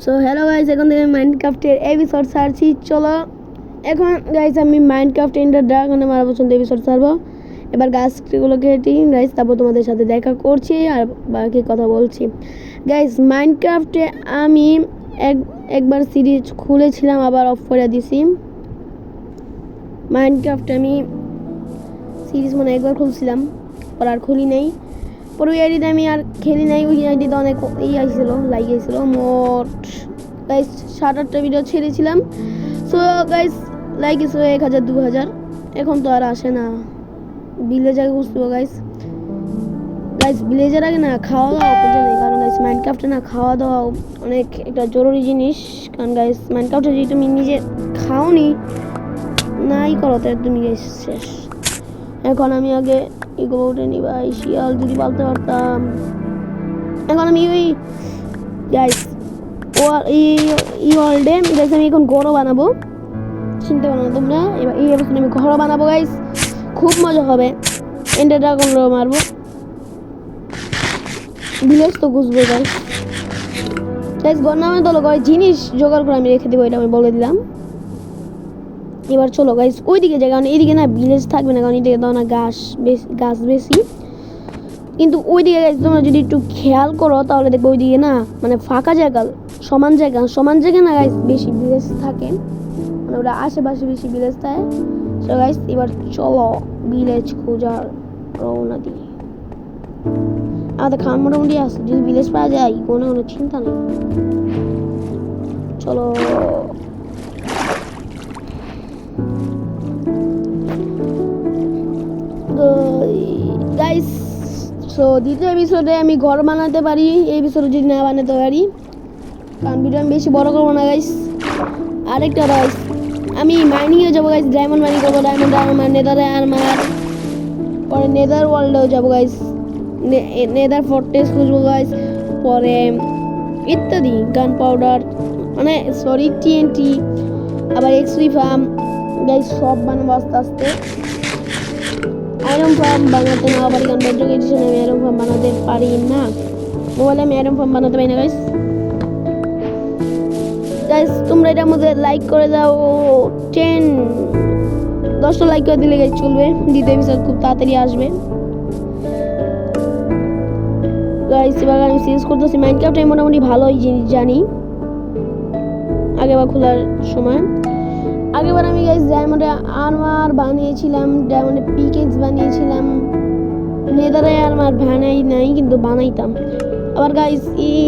So hello guys, এখন থেকে মাইনক্রাফটের episode ছাড়ছি। চলো এখন গাইস আমি মাইনক্রাফট এন্ডার ড্রাগনে মারা পছন্দ এপিসোড ছাড়বো। এবার গাছগুলো কেটে গাইস, তারপর তোমাদের সাথে দেখা করছি আর বাকি কথা বলছি। গাইস মাইনক্রাফটে আমি একবার সিরিজ খুলেছিলাম, আবার অফ করে দিছি। মাইনক্রাফটে আমি সিরিজ মানে একবার খুলছিলাম, পর আর খুলি নাই। পরে ওই আইডিতে আমি আর খেলি নাই। ওই আইডিতে অনেক আইছিল, লাইক আইছিল। মোট গাইস 7-8টা ভিডিও ছেড়েছিলাম। সো গাইস লাইক এসে 1000-2000। এখন তো আর আসে না। ভিলেজার বুঝতে গাইস ভিলেজার আগে না খাওয়া দাওয়া করতে নেই, কারণ গাইস মাইনক্রাফটে না খাওয়া দাওয়া অনেক একটা জরুরি জিনিস। কারণ গাইস মাইনক্রাফটে যদি তুমি নিজে খাওনি নাই করো তো তুমি গাইস শেষ। এখন আমি আগে এগুলো উঠে নি ভাই, শিয়াল যদি পালতে পারতাম। এখন আমি ওই গাইস ওয়ার্ল্ডে গাইস আমি এখন ঘরও বানাবো, চিনতে পারো না তোমরা। এবার এই অবস্থায় আমি ঘরও বানাবো গাইস, খুব মজা হবে। এন্ডার ড্রাগনও মারবো, ভিলেজ তো ঘুষবো গাইস। গাইস ঘর নামে তো লোক জিনিস জোগাড় করে আমি রেখে দেবো, এটা আমি বলে দিলাম। এবার চলো গাইস ওইদিকে যাই, কারণ এইদিকে না ভিলেজ থাকবে না, কারণ এইদিকে দাও না গাছ বেশি। কিন্তু ওইদিকে গাইস তোমরা যদি একটু খেয়াল করো তাহলে দেখবো ওইদিকে না মানে ফাঁকা জায়গা, সমান জায়গা না গাইস বেশি ভিলেজ থাকে, মানে ওরা আশেপাশে বেশি ভিলেজ থাকে। সো গাইস এবার চলো ভিলেজ খোঁজার রওনা দিই। আমাদের খান মোটামুটি আছে, যদি ভিলেজ পাওয়া যায় কোনো চিন্তা নেই। চলো গাইস। সো দ্বিতীয় এপিসোডে আমি ঘর বানাতে পারি, এই এপিসোডে যদি না বানাতে পারি, কারণ ভিডিও আমি বেশি বড় করবো না গাইস। আরেকটা গাইস আমি মাইনিংয়ে যাবো গাইস, ডায়মন্ড মাইনিং করবো, ডায়মন্ড আর্মার, নেদারে আর্মার, পরে নেদার ওয়ার্ল্ডেও যাবো গাইস, নেদার ফর্ট্রেস খুঁজবো গাইস, পরে ইত্যাদি গান পাউডার মানে সরি টিএনটি, আবার এক্সপি ফার্ম গাইস সব বানাবো আস্তে আস্তে। আয়রন ফার্ম বানাতে না পারি, কারণ বেডরক এডিশনে আমি আয়রন ফার্ম বানাতে পারি না, মোবাইলে আমি আয়রন ফার্ম বানাতে পারি না গাইস। গাইস তোমরা এটার মধ্যে লাইক করে দাও, 10টা লাইক করে দিলে গাইস চলবে, দ্বিতীয় এপিসোড খুব তাড়াতাড়ি আসবে গাইস। এবার আমি সিরিজ করতেছি মাইনক্রাফট, আমি মোটামুটি ভালোই জিনিস জানি। আগেবার খোলার সময় আগেবার আমি গাইস ডায়মন্ডে আর্মার বানিয়েছিলাম, ডায়মন্ডে পিকেক্স বানিয়েছিলাম, নেদারে আর্মার বানাই নাই কিন্তু বানাইতাম। আবার গাইস এই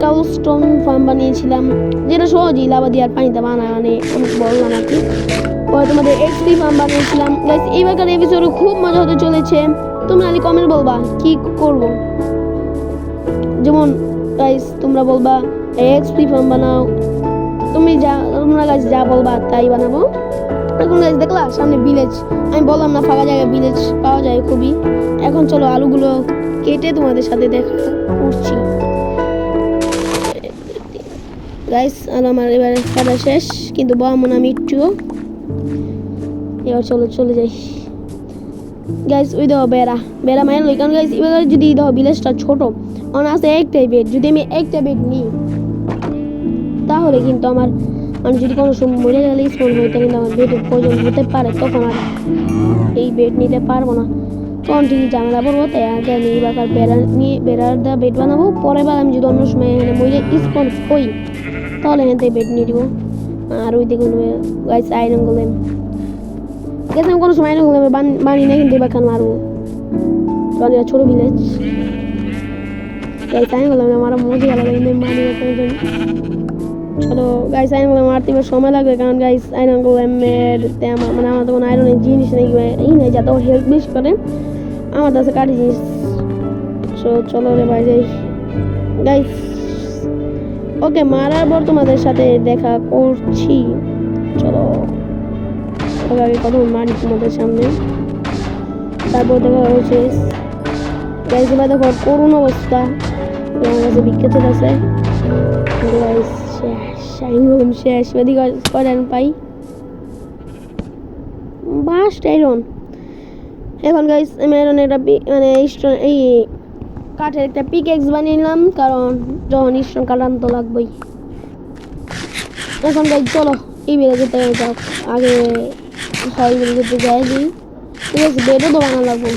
কাউস্টোন ফার্ম বানিয়েছিলাম, যেটা সহজেই লাভা দিয়ে আর পানিতে বানায়, মানে আমি বললাম আর কি। পরে তোমাদের এক্সপি ফার্ম বানিয়েছিলাম গাইস। এইবারকার এপিসোডে খুব মজা হতে চলেছে, তোমরা খালি কমেন্ট বলবা কি করব। যেমন গাইস তোমরা বলবা এক্সপি ফার্ম বানাও, তোমরা গাইস যা বলবা তাই বানাবো। এখন গাইস দেখলা সামনে ভিলেজ, আমি বললাম না ফাঁকা জায়গায় ভিলেজ পাওয়া যায় খুবই। এখন চলো আলুগুলো কেটে তোমাদের সাথে দেখা করছি গাইস। আর আমার এবার কাটা শেষ, কিন্তু মনে আমি একটু এবার চলে যাই গাইস। ওই দেখো বেড়া মায়ের লই, কারণ গাইস এবার যদি দেখো ভিলেজটা ছোট, আমার আছে একটাই বেড, যদি আমি একটা বেড নিই তাহলে কিন্তু আমার মানে যদি কোনো সময় মরে গেলে স্পন হয়, তাহলে আমার বেডের প্রয়োজন হতে পারে, তখন আর এই বেড নিতে পারবো না, তখন ঠিকই ঝামেলা পড়বো। তাই আগে আমি এবার বেড়ার দেওয়া বেড বানাবো, পরের বার আমি যদি অন্য সময় এখানে মরে স্পন হই তাহলে এখান থেকে বেড নিয়ে দিব। আর ওই দেখুন গাইস আয়রন গোলেম গেছে, আমি কোনো সময় আয়রন গোলেম বানি না, কিন্তু এবার খান মারবো, কারণ এটা ছোটো ভিলেজ গাইস। আয়রন গোলেম আমার মজা লাগে কিন্তু মানি চলো গাইস। আয়রন গোলেম মারতে এবার সময় লাগবে, কারণ গাইস আয়রন গোলেমের মানে আমার তো কোনো আয়রনের জিনিস নেই, এই নেই যাতে হেল্প বেশি করে, আমার কাছে কাটি জিনিস। সো চলো রে ভাই যাই গাইস। ওকে মারার পর তোমাদের সাথে দেখা করছি। চলো আগে কথা মারি তোমাদের সামনে, তারপর দেখা হচ্ছে গাইস। এবার দেখো করুণ অবস্থা, আমার কাছে বিখ্যাত আছে গাইস। শেষ এদিকে কয়টা পাই, 5টা আয়রন। এখন গাইস আমি আয়রন এটা মানে এই কাঠের একটা পিকেক্স বানিয়ে নিলাম, কারণ যখন স্টোন কাটান তো লাগবেই, এখন গাইজ চলো এই ভিলেজে যাও আগে হয় ভিলেজে যাই দিই ঠিক আছে বেডও তো বানা লাগবো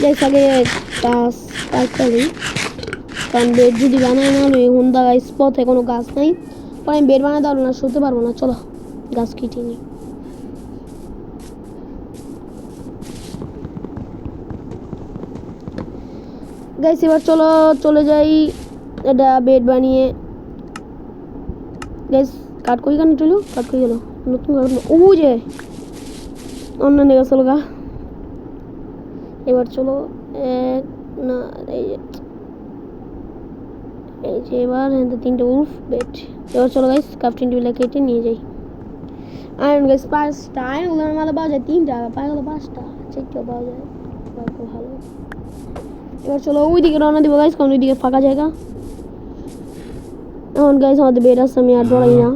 গাইজ আগে গাছ কাটতে কারণ বেড যদি বানায় না লই হুন্দা গাইজ পথে কোনো গাছ নাই পরে আমি বেড বানাতে পারবো না শুতে পারবো না চলো গাছ কেটে নিই গাইস এবার চলো চলে যাই এটা বেড বানিয়ে গাইস কাট কই কানে চলো কাট কই গেল নতুন ঘর ও যে অন্য নেগা চলো গা এবার চলো না এই যে এবার তিনটে উলফ বেড এবার চলো গাইস ক্রাফটিং টেবিল কেটে নিয়ে যাই আয়রন গাইস 5টা আয়রন গুলো মালা পাওয়া যায় 3টা পাওয়া গেল 5টা চেকটা পাওয়া যায় খুব ভালো এবার চলো ওইদিকে রওনা দিব গাইস কারণ ওইদিকে ফাঁকা জায়গা এখন গাইস আমাদের বেড আছে আমি আর ডরাই না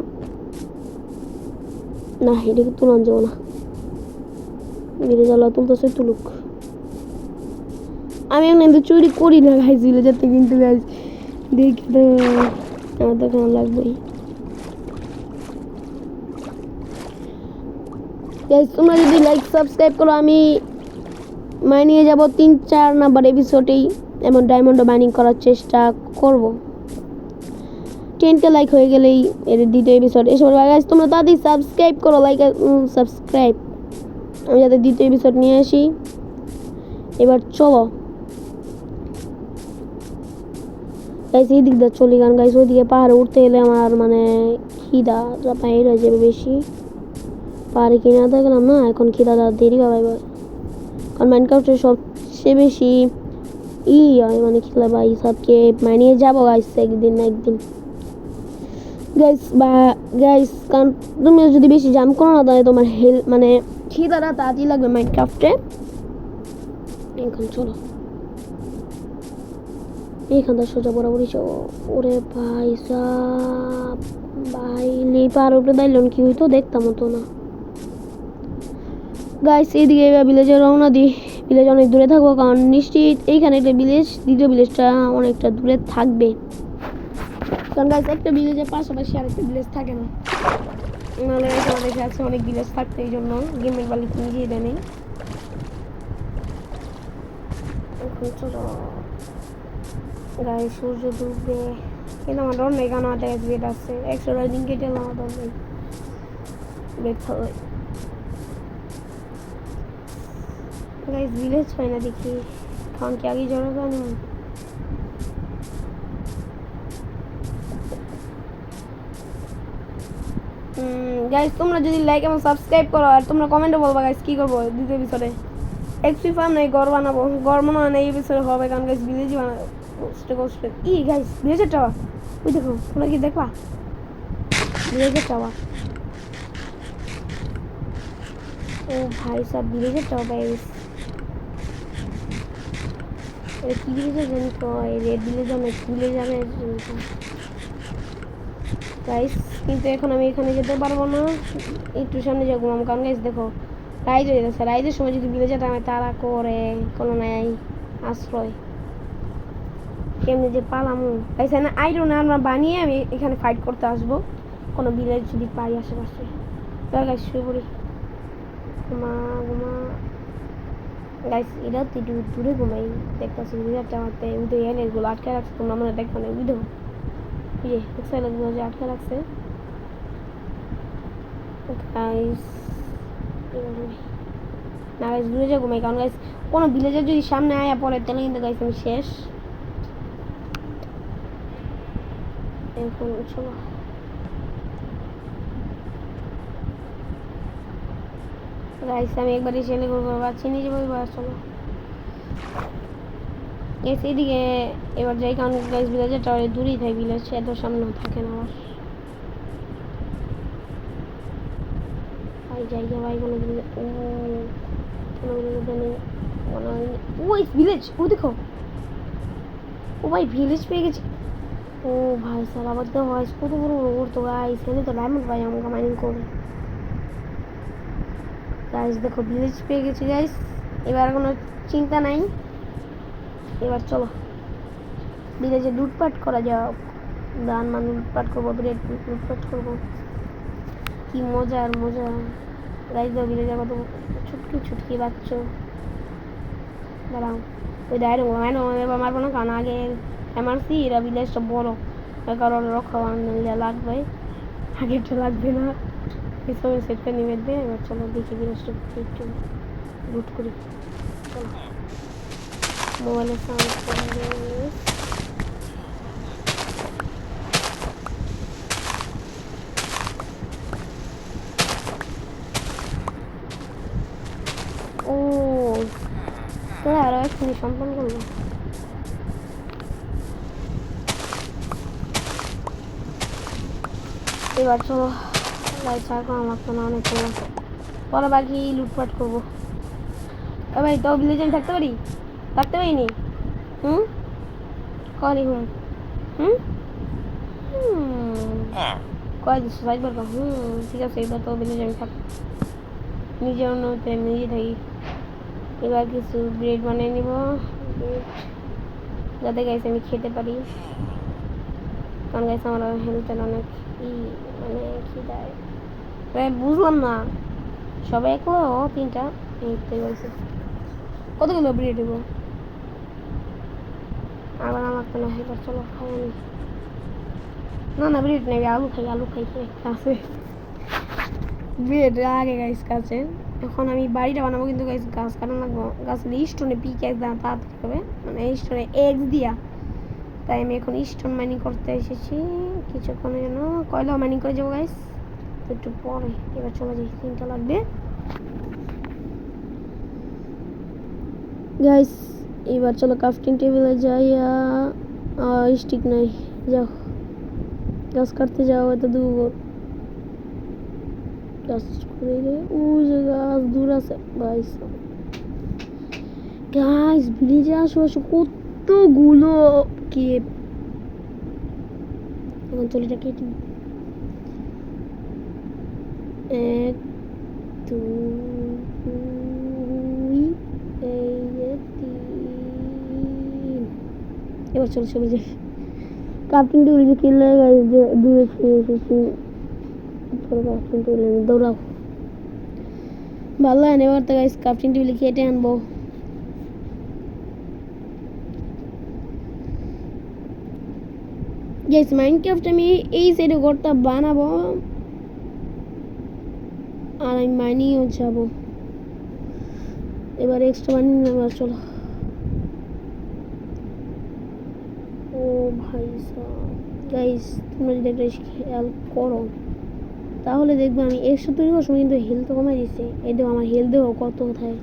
না এদিকে তুলন যাবো না এদিকে জ্বালা তুলতেছে তুলুক আমি এখন চুরি করি না গাইস ভিলেজার থেকে কিন্তু গাইস দেখি তো আমার তো কেমন লাগবেই গাইস তোমরা যদি লাইক সাবস্ক্রাইব করো আমি মাইনিয়ে যাব 3-4 নাম্বার এপিসোডেই এমন ডায়মন্ড মাইনিং করার চেষ্টা করব 10কে লাইক হয়ে গেলেই এর দ্বিতীয় এপিসোড এসব গাইস তোমরা তাড়াতাড়ি সাবস্ক্রাইব করো লাইক সাবস্ক্রাইব আমি যাতে দ্বিতীয় এপিসোড নিয়ে আসি এবার চলো গাইস এই দিক দিয়ে চলি কারণ গাইস ওইদিকে পাহাড়ে উঠতে গেলে আমার মানে খিদা বাইর হয়ে যাবে বেশি পাহাড়ে কিনে দেখলাম না এখন খিদা দেরি হবে এবার কারণ মাইনক্রাফটের সবচেয়ে বেশি হয় মানে খেলা ভাই সবকে মানিয়ে যাবো গাইস একদিন না একদিন গাইস কারণ তুমি যদি বেশি জাম্প করো না তাহলে তোমার হেলথ মানে খিদাটা তাড়াতাড়ি লাগবে মাইনক্রাফটে এখন চলো এইখানটা সোজা বরাবরই যাবো ওরে ভাই সাব ভাই লিপার উপরে দাইলেন কি হইতো দেখতাম তো না গাইস এইদিকে ভিলেজে রওনা দিই ভিলেজ অনেক দূরে থাকবো কারণ নিশ্চিত এইখানে একটা ভিলেজ দ্বিতীয় ভিলেজটা অনেকটা দূরে থাকবে কারণ গাইস একটা ভিলেজের পাশাপাশি আরেকটা ভিলেজ থাকে না নাহলে আমাদের কাছে অনেক ভিলেজ থাকতো এই জন্য গেমের মালিক নিজেই দেয় এখন চলো গাইস সূর্য ডুববে কিন্তু আমার ডর নেই কারণ আমার কাছে বেড আছে 100 দিন কেটে আমার ডর নেই বেড খাওয়াই গাইস ভিলেজ পাই না দেখি কারণ কি আগে জড়ো জানি গাইস তোমরা যদি লাইক এবং সাবস্ক্রাইব করো আর তোমরা কমেন্টে বলবা গাইস কি করবো দ্বিতীয় এপিসোডে এক্সপি ফার্ম নাই ঘর বানাবো ঘর মনে হয় না এই এপিসোডে হবে কারণ গাইস ভিলেজই বানাবো কষ্টে ই গাইস ভিলেজের টাওয়ার ওই দেখো তোমরা কি দেখবা ভিলেজের টাওয়ার ও ভাই সব ভিলেজের টাওয়ার গাইস কি ভিলেজে জানি তো রেড ভিলেজ অনেক ভিলেজ যাবে গাইস কিন্তু এখন আমি এখানে যেতে পারবো না একটু সামনে যাবো কারণ গাইস দেখো রাইজ হয়ে যাচ্ছে রাইজের সময় যদি ভিলেজে আমি তারা করে কোনো নাই আশ্রয় কেমনি যে পালামু গাইস না আইরন আমরা বানিয়ে আমি এখানে ফাইট করতে আসবো কোনো ভিলেজ যদি পাই আশেপাশে গাইস শুয়ে পড়ি ঘুমা গাইস এটা তো একটু দূরে ঘুমাই দেখতেছি ভিলেজটা আমারতে উঠে এনে এগুলো আটকে রাখছে তোমরা মনে দেখো না বুঝো ये अच्छा लग रहा है আটকে রাখছে গাইস না গাইস দূরে যা ঘুমাই কারণ গাইস কোনো ভিলেজের যদি সামনে আয়া পড়ে তাহলে কিন্তু গাইস আমি শেষ এখন চলো গাইস আমি একবার এসে করবো বাচ্চা নিয়ে যাবো এবার চলো গাইস এইদিকে এবার যাই কারণ গাইস ভিলেজের টাওয়ারে দূরেই থাকে ভিলেজ এত সামনেও থাকে না আমার ভাই জায়গা ভাই কোনো ভিলেজ ওই ভিলেজ ও দেখো ও ভাই ভিলেজ পেয়ে গেছে ও ভাই স্যার আবার তো ভয়েস কত বড় ওর তো গাইস এনে তো ডায়মন্ড ভাই আমাকে মাইনিং করে গাইস দেখো ভিলেজ পেয়ে গেছে গাইস এবার কোনো চিন্তা নাই এবার চলো ভিলেজে লুটপাট করা যাক ধান মানে লুটপাট করবো, ব্রেড লুটপাট করবো, কি মজা আর মজা। গাইজ ভিলে যাবো তো ছুটকি ছুটকি বাচ্চ দাঁড়াও ওই ডাইরে এবার মারবো না, কারণ আগে এমারসি এরা ভিলেজটা বড়, কারণ রক্ষা নিলে লাগবে, আগেরটা লাগবে না, এই সময় সেটটা নিবে দিয়ে। এবার চলো দেখি ভিলেজটা একটু লুট করি। চলো মোবাইলে সাউন্ড করে ও তোরা আরো এক মিনিট সম্পন্ন করবো। এবার চলো লাইট ছাড় করা লাগতো না, অনেক চলো পরে বাকি লুটপাট করবো। ভাই তো ভিলেজে আমি থাকতে পারি, থাকতে পারিনি। কলি হুম কয় দিচ্ছ একবার ঠিক আছে, এবার তো ভিলেজে আমি থাক নিজের অনুমতি আমি নিজে থাকি। এবার কিছু ব্রেড বানিয়ে নিব, ব্রেড যাতে গাইছে আমি খেতে পারি, কারণ গাইছে আমার হেলথের অনেক মানে খিদায় বুঝলাম না। সবাই একলো তিনটা এইতে গেছে, কতগুলো ব্রেড দেবো আবার আমার তো না। এবার চলো খাই আমি, না ব্রেড নেই, আলু খাই কাছে ব্রেড আগে গাইস কাছে। এখন আমি বাড়িটা বানাবো, কিন্তু গাইস গাছ কাটানো লাগবো, গাছ স্টোনে পিক এক তাড়াতাড়ি হবে, মানে স্টোনে এক্স দিয়া। তাই আমি এখন স্টোন মাইনিং করতে এসেছি কিছুক্ষণের জন্য, কয়লা মাইনিং করে যাবো গাইস একটু পরে। এবার চলে যাই, 3টা লাগবে গাইস। এবার চলো ক্রাফটিং টেবিলে যাই। স্টিক নাই, যাও গাছ কাটতে যাও, এত দূর গাছ করে রে, ওই যে গাছ দূর আছে গাইস। গাইস ভিলেজে আশেপাশে কতগুলো কেপ, এখন চলিটা কেটে 1 2 এই যে 3। এবার চলে যাই ক্রাফটিং টেবিল কিনলে গাইস দূরে ছিঁড়ে এসেছি, ক্রাফটিং টেবিল দৌড়াও ভালো। এবার তো গাইস ক্রাফটিং টেবিল কেটে আনবো। গাইস মাইনক্রাফট আমি এই সাইডে ঘরটা বানাবো, আর আমি মাইনিংও যাবো। এবার এক্সট্রা মাইনিং নেবার চলো। ও ভাই গাইস তোমরা যদি একটা খেয়াল করো তাহলে দেখবে আমি 100 তৈরি করার সময় কিন্তু হেলথ কমাই দিচ্ছি। এই দেখো আমার হেলথ দেখো কত কোথায়,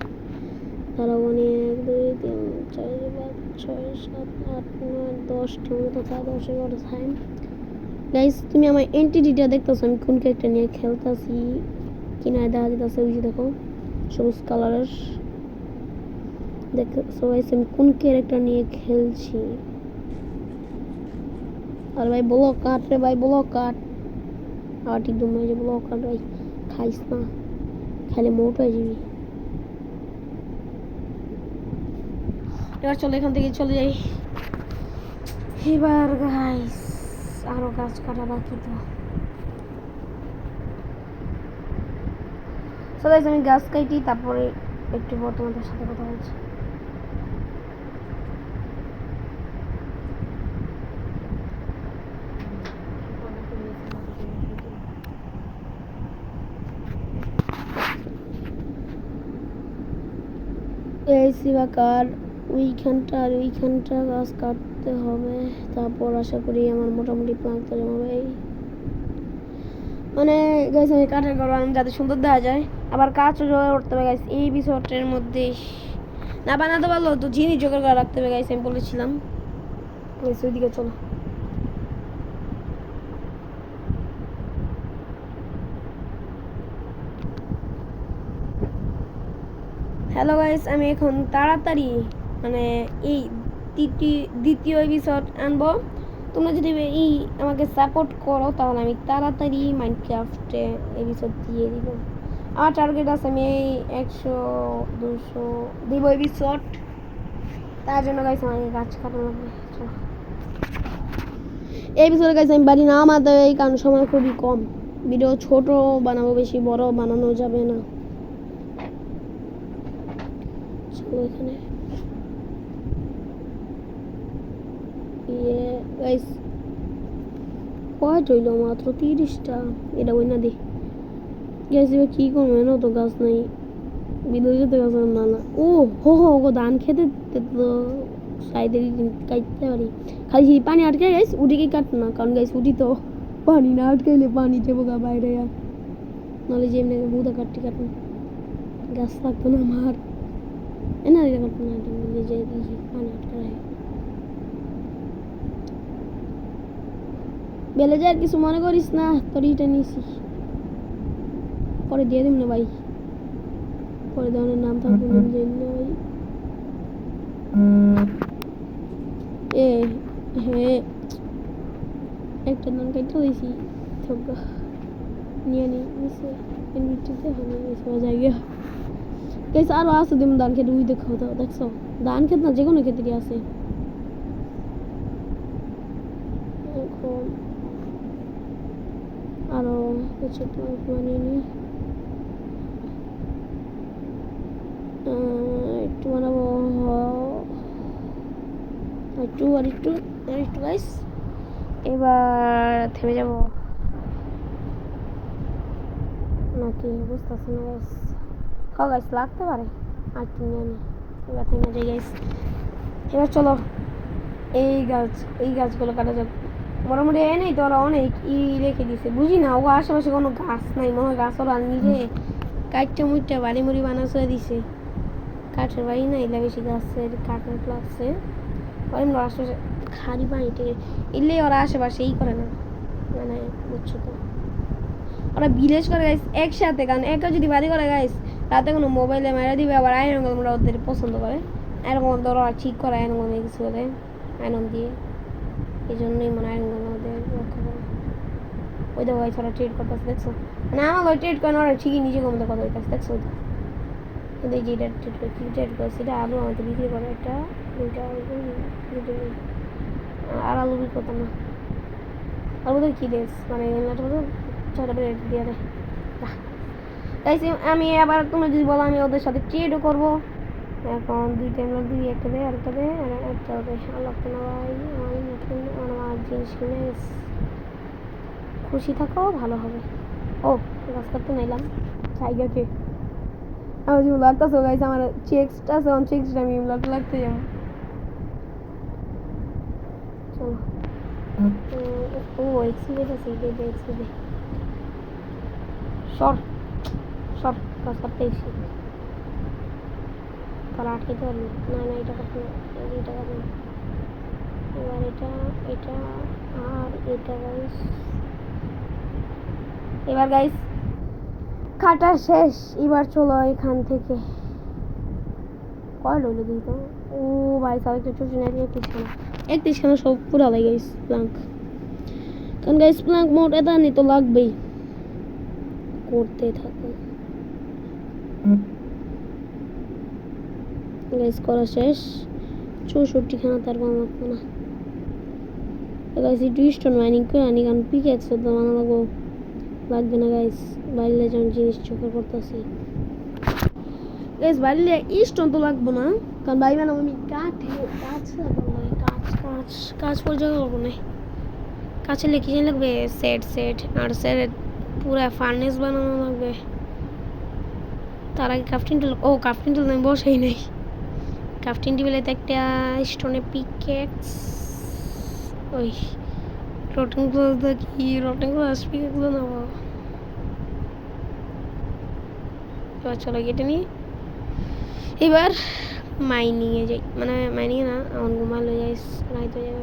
তারা 1 2 3 4 5 6 7 8 9 10টা মতো থাকে, 10 11 টাইম। গাইস তুমি আমার এন্টিটিটা দেখতেছো, আমি কোন ক্যারেক্টার নিয়ে খেলতেছি কিনা দেখা যেতেছে, ওই যে দেখো সবুজ কালারের দেখছো গাইস, আমি কোন ক্যারেক্টার নিয়ে খেলছি। আর ভাই ব্লক কাট রে ভাই, ব্লক কাট আর ঠিক দম যে ব্লক কাট ভাই, খাইস না খাইলে মোট হয়ে যাবি। এবার চলো এখান থেকে চলে যাই। এবার গাইস আরো গাছ কাটা বাকি তো, সো গাইস আমি গাছ কাটি, তারপরে একটু পর তোমাদের সাথে কথা বলছি। এই সিবাকার ওইখানটা আর ওইখানটা গাছ কাটতে হবে, তারপর আশা করি আমার মোটামুটি প্ল্যানটা জমাবে। মানে গাইস আমি কাঠের ঘর বানাবো যাতে সুন্দর দেখা যায়, আবার কাজও জোগাড় করতে হবে গাইস এই বিষয়টার মধ্যে। না বানাতে পারলো তো জিনিস জোগাড় করে রাখতে হবে গাইস, আমি বলেছিলাম। ওইদিকে চলো। হ্যালো গাইস আমি এখন তাড়াতাড়ি মানে এই দ্বিতীয় এপিসোড আনবো। তোমরা যদি এই আমাকে সাপোর্ট করো তাহলে আমি তাড়াতাড়ি মাইনক্রাফটে এপিসোড দিয়ে দিব। আমার টার্গেট আছে আমি এই 100 200 দিব এপিসোড, তার জন্য গাইস আমাকে গাছ কাটা লাগবে। এই বিষয়ে গাইস আমি পারি না, আমাদের এই কারণ সময় খুবই কম, ভিডিও ছোট বানাবো, বেশি বড় বানানো যাবে না। চলো এখানে গাইস কয় হইল মাত্র 30টা, এটা বই না দি গাইস এবার কি করবো, না তো গাছ নাই, বিদ্যুৎ যেতে গাছ না না। ও হো হো গো ধান খেতে তো সাইডে কাটতে পারি, খালি পানি আটকে গাইস উঠি কি কাট না, কারণ গাইস উঠি তো পানি না আটকাইলে পানি যাবো গা বাইরে, নাহলে যে এমনি বুদা কাটতে কাটুন গাছ থাকতো না আমার, এনা এটা কাটতো না, নিজে পানি আটকায় বেলে যায়, কিছু মনে করিস না, তোর ইটা নিয়েছি পরে দিয়ে দিম না ভাই, পরে ধরনের নাম থাকবে না ভাই। এ হ্যাঁ একটা নাম কেটে দিয়েছি, নিয়ে নিয়েছে এনবিটিতে হবে জায়গা গাইস, আরো আছে দিম ধান খেতে, উই দেখো তো, দেখছো ধান খেত না যে কোনো ক্ষেত্রে আছে। এখন আরো কিছু বানিয়ে নিই, একটু বানাবো, একটু আর একটু আর একটু গাইস, এবার থেমে যাব নাকি বুঝতেছি না গাইস, খাও গাইস লাগতে পারে আর কি জানি, এবার থেমে যাই গাইস। এবার চলো এই গাছগুলো কাটা যাক, মোটামুটি এ নেই তো ওরা অনেক রেখে দিছে, বুঝি না ও আশেপাশে কোনো গাছ নাই, মনে হয় গাছ ওরা নিজে কাঠটা মুঠটা বাড়ি মুড়ি বানা চলে দিছে, কাঠের বাড়ি না এলে বেশি গাছের কাঠের লাগছে, ওরা আশেপাশে খালি পানিতে এলে ওরা আশেপাশে এই করে না, মানে বুঝছো তো, ওরা ভিলেজ করে গাইস একসাথে, কারণ একা যদি বাড়ি করে গাইস রাতে কোনো মোবাইলে মেরে দিবে, আবার আয়রন ওরা ওদের পছন্দ করে, এরকম ধরো ঠিক করে আয়রন কিছু করে আয়রন দিয়ে, এই জন্যই মনে হয় আয়রন ওদের রক্ষা করে। ওই দেখো গাইস ওরা ট্রেড করতেছে, দেখছো মানে আমার ওই ট্রেড করে ওরা ঠিকই নিজে কমতে কথা হইতেছে, দেখছো কিন্তু এই যে এটা ট্রেড করে সেটা আলু আমাদের বিক্রি করে, একটা দুইটা আর আলু বিক্রি করতাম না, আর বোধ হয় কী দেশ মানে ছটা রেট দিয়ে দেয়। তাই আমি আবার তুমি যদি বলো আমি ওদের সাথে ট্রেডও করবো, এখন দুইটা এমন দুই একটা দেয় আর একটা দেয় আর একটা দেয়, আল্লাহ তো না ভাই আমি নতুন আমার জিনিস কিনে খুশি থাকো ভালো হবে। ও গাছ কাটতে নিলাম জায়গাকে, আমি যে লাগতেছে গাইস আমার চেক্সটা আছে, চেক্সটা আমি লাগতে যাবো, চলো ও এক্সিডেন্ট আছে, এক্সিডেন্ট শর্ট শর্ট গাছ কাটতে এসেছি, তারা আটকে পারবি না, না এটা কাটবে এটা কাটবে, এবার এটা এটা আর এটা গাইস, এবার গাইস কাটা শেষ, এবার চলো এখান থেকে কয় রইল দিই তো, ও ভাই সব একটা চুষে নেই, একত্রিশ খানা সব পুরা লাগে গাইস প্লাঙ্ক, কারণ গাইস প্লাঙ্ক মোট এটা নি তো লাগবেই, করতে থাকো গাইস, করা শেষ 64 খানা, তার কম লাগবে না গাইস, একটু স্টোন মাইনিং করে আনি, কারণ পিকেক্স তো বানা লাগবে না গাইস, বাইরে যেমন জিনিস চোখে করতেছি গাইস, বাইরে স্টোন তো লাগবো না, কারণ বাইরে বানাবো আমি কাঠে, কাঠ কাঠ পর্যন্ত করবো না, কাছে লিখে জানি লাগবে সেট আর সেট পুরা ফার্নেস বানানো লাগবে, তার আগে ক্রাফটিং টেবিল, ও ক্রাফটিং টেবিল আমি বসাই নাই, ক্রাফটিং টেবিলে তো একটা স্টোনে পিকেক্স, ওই রটিং গ্লাস দেখি, রটিং গ্লাস পিকেক্স বানাবো, এবার চলো কেটে নিই, এবার মাইনিংয়ে যাই, মানে মাইনিংয়ে না আমার ঘুমালো যাই, রাইতে যাই,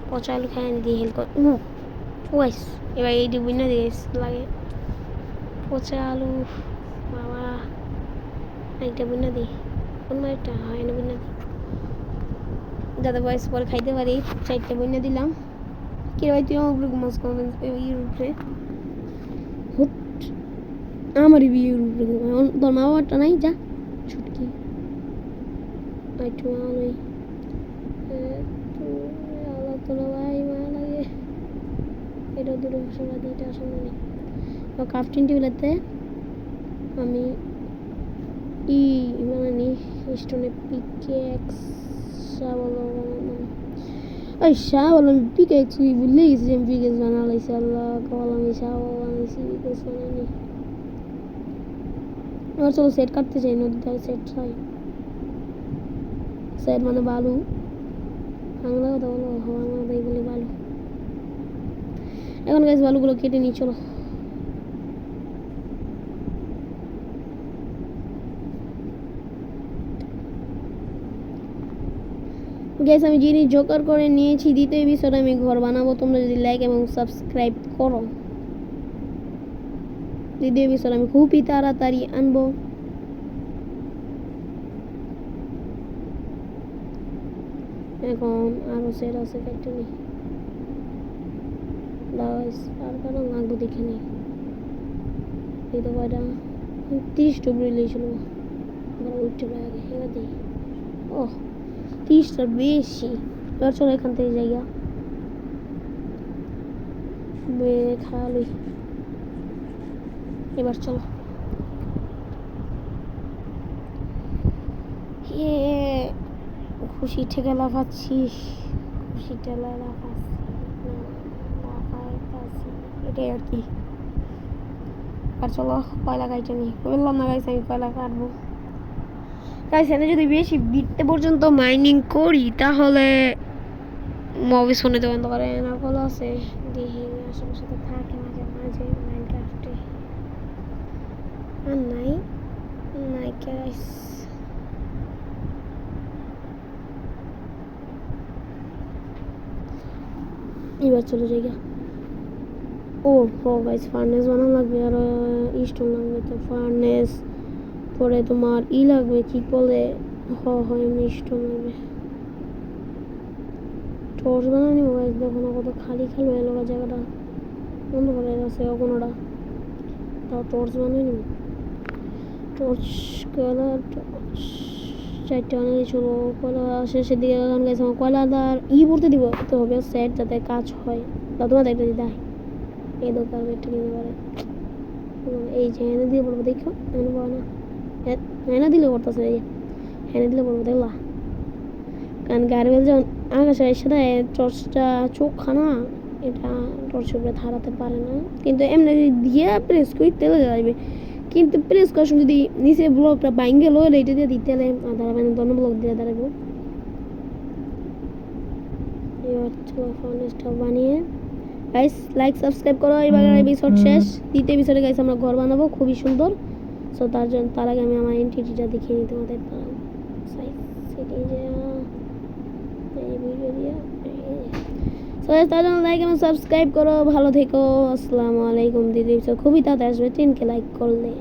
পচা আলু খাই আনি দিয়ে হেল্প কর ওয়াইস, এবার এই ডিবুই না দিয়ে লাগে পচা আলু, বাবা একটা বুনা দিই, কোন একটা হয় না বুনা দিই, যাতে বয়স পরে খাইতে পারি, 4টা বুনা দিলাম, কি ভাই তুই আমার উপরে ঘুমাস করবেন ইয়ের উপরে, আমারই বিয়ের উপরে তোর মা বাবারটা নাই, যা ছুটকি একটু আলোই না ভাই, মায়া লাগে। এটা দূরে সরা দিয়ে, এটা আসলে নেই। তো ক্রাফটিং টেবিলেতে আমি মানে স্টোনে পিকেক্স ওই শাহ বললাম পিকেক্স, ভুলে গেছি যে আমি পিকেক্স বানালাইছি। আল্লাহ কল, আমি শাহ বানাইছি, পিকেক্স বানাইনি। এবার চলো সেট কাটতে চাই, নদীতে সেট চাই। সেট মানে বালু, বাংলা কথা বলো, বাংলা কথাই বলে বালু। এখন গাছ বালুগুলো কেটে নিই, চলো। গাইস আমি জিনিস জোগাড় করে নিয়েছি, দ্বিতীয় এপিসোডে আমি ঘর বানাবো। তোমরা যদি লাইক এবং সাবস্ক্রাইব করো, দ্বিতীয় এপিসোড আমি খুবই তাড়াতাড়ি আনবো। এখন আরো সেট আছে, কেটে নি। আর কারণ লাগবো দেখে নি। দিতে কয়টা 30 টুকরি লেছিল, উঠতে পারে আগে। এবার দিই, ও 30টার বেশি। এবার চলো এখান থেকে জায়গা খালি। এবার চলো, খুশি থেকে লাফাচ্ছি, খুশি ঠেলা লাফাচ্ছি, এটাই আর কি। আর চলো কয়লা কাইটে নি, বললাম না গাইছে আমি কয়লা কাটবো। গাইস এনে যদি বেশি বিটতে পর্যন্ত মাইনিং করি তাহলে মুভি শুনতে বন্ধ করে না। কল আছে দেখি আশেপাশে তো থাকে মাঝে মাঝে মাইনক্রাফটে, আর নাই নাই গাইস। এবার চলে যাই। ও হো গাইস, ফার্নেস বানানো লাগবে, আর স্টোন লাগবে। তো ফার্নেস পরে তোমার লাগবে, কি বলে, এমনি স্টোন লাগবে। টর্চ বানানি গাইস, দেখো না কত খালি খালি হয়ে গেল জায়গাটা, বন্ধ করে আছে কোনোটা। তাও টর্চ বানিয়ে নিব, টর্চ কালার টর্চ 4টা বানিয়ে ছিল। কয়লা শেষের দিকে গান গাইছে, আমার কয়লাদার পড়তে দিব তো হবে সেট, যাতে কাজ হয়। তা তোমাদের একটা যদি দেয় এই দরকার একটা কিনে পারে। এই যে হেনে দিয়ে বলবো, দেখো হেনে পাবো না, হেনে দিলে পড়তেছে, এই হেনে দিলে বলবো, দেখলা। কারণ গাড়ি যখন আকাশে এসে দেয় টর্চটা চোখখানা, এটা টর্চের উপরে ধারাতে পারে না। কিন্তু এমনি যদি দিয়ে প্রেস করি তেলে যাবে, কিন্তু প্রেস করার সময় যদি নিচে ব্লকটা বাইঙ্গে লইলে এটা দিয়ে দিতে হলে দাঁড়াবে না, দন্য ব্লক দিয়ে দাঁড়াবো। এবার ফার্নেসটা বানিয়ে গাইস লাইক সাবস্ক্রাইব করো। এবার এপিসোড শেষ, দ্বিতীয় এপিসোডে গাইস আমরা ঘর বানাবো খুবই সুন্দর। সো তার আগে আমি আমার এন্টিটিটা দেখিয়ে নিই তোমাদের। সেটি যে এই ভিডিও দিয়ে তার জন্য লাইক এবং সাবস্ক্রাইব করো। ভালো থেকো, আসসালামু আলাইকুম। দ্বিতীয় এপিসোড খুবই তাড়াতাড়ি আসবে, 10K লাইক করলে।